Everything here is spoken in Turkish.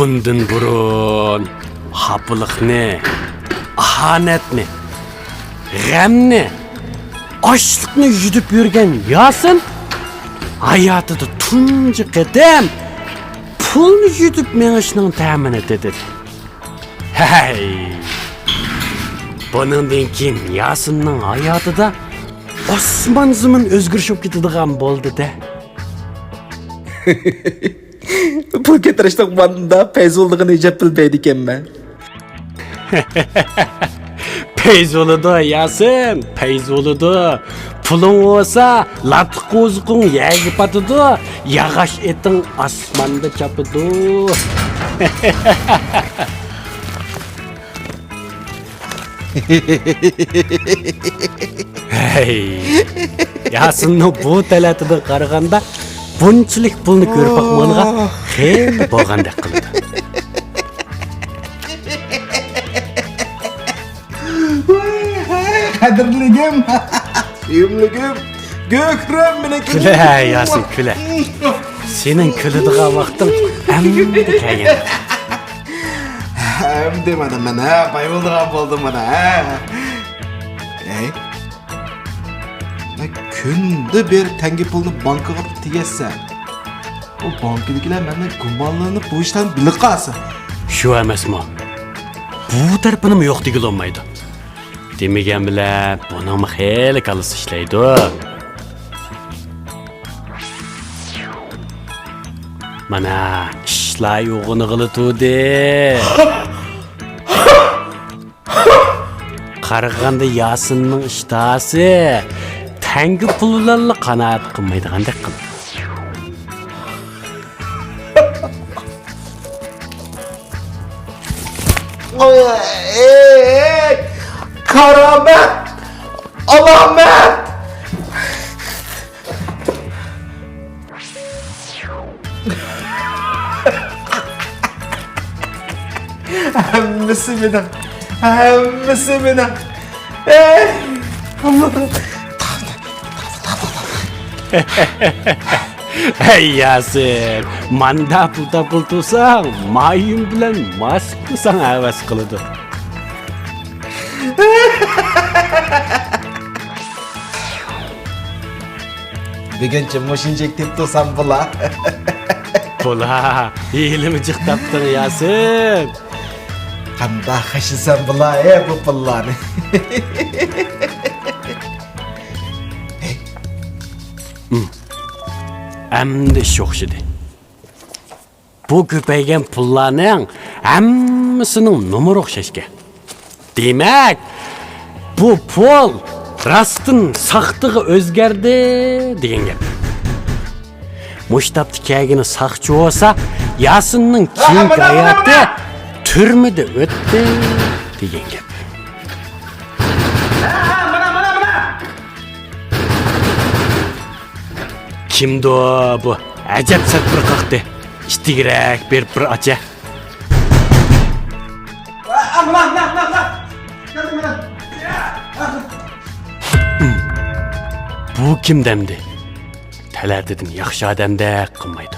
bundan burun hapılıkni, ahanetni, g'amni, açlıkni yutib yurgan Yasin hayotida tunji qadam pulni yutib mengishning ta'min etadi. Hey! Buningdan keyin Yasinning hayotida osmon zimin o'zgarishib ketadigan bo'ldi-da. Pul getirishning bandında peyzolduğunu icap bilmeydi ekanman. Peyz oludu Yasin, peyz oludu. Pulun olsa latıq qozuqun yegi patıdı, yağaş etin asmanda çapıdı. Hey, Yasinning bu talatidan qaraganda bunchalik pulni ko'rib boqmaniga xeyli bo'lgandek qiladi. Kadirligim, suyumligim, gökrem bile Küle Yasin küle. Senin külüdüğü vaktin emdi kelgen. Hem demedim ben ha, bayıldığa buldum bana ha. Kunde bir tengi pulunu bankaga tiyese. O bankadagilar menden gumonlanib bu ishdan bilib qolsa. Shu emasmi? Bu tarafini mi yo'q degil olmaydi. Demagan bilan buni xeyli kalis ishlaydi. Mana ishlar yo'g'ini qilitudi. Qaraganda Yasinning ishtasi tangi pullarla qanoat qilmaydigandek qildi. Karamet! Alamet! Hemmisi benim. Hemmisi benim. Allah'ım. Hey Yasin, manda pul tutsang, mayun bilan mast qilsang havas qiladi. Buguncha moshinjak deb tursam bula. Bula, ilimi jiqtaptın Yasin. Qanday xashisam bula bu pullarni. Endi ish o'xshidi. Bu ko'paygan pullarning hammasining numeri o'xshashga. Demak, bu pul rastın saxtığı o'zgardi degan gap. Mushtapti kagini saqchi olsa, Yasinning keyingi hayoti turmada o'tdi degan gap. Kimdi bu? Ajab satpir qaqdi. İstigirak berib bir acha. Bu kim demdi? Talardidan yaxshi odamdek qilmaydi.